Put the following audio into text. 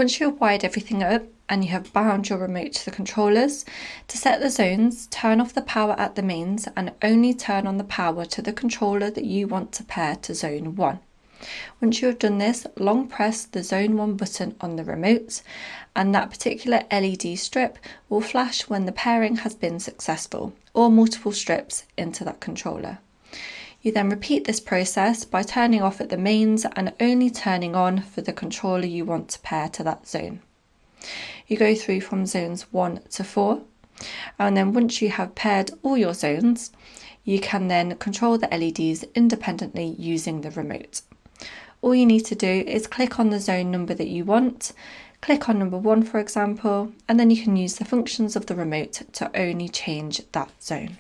Once you have wired everything up and you have bound your remote to the controllers, to set the zones, turn off the power at the mains and only turn on the power to the controller that you want to pair to zone 1. Once you have done this, long press the zone 1 button on the remote and that particular LED strip will flash when the pairing has been successful, or multiple strips into that controller. You then repeat this process by turning off at the mains and only turning on for the controller you want to pair to that zone. You go through from zones 1 to 4, and then once you have paired all your zones, you can then control the LEDs independently using the remote. All you need to do is click on the zone number that you want, click on number 1 for example, and then you can use the functions of the remote to only change that zone.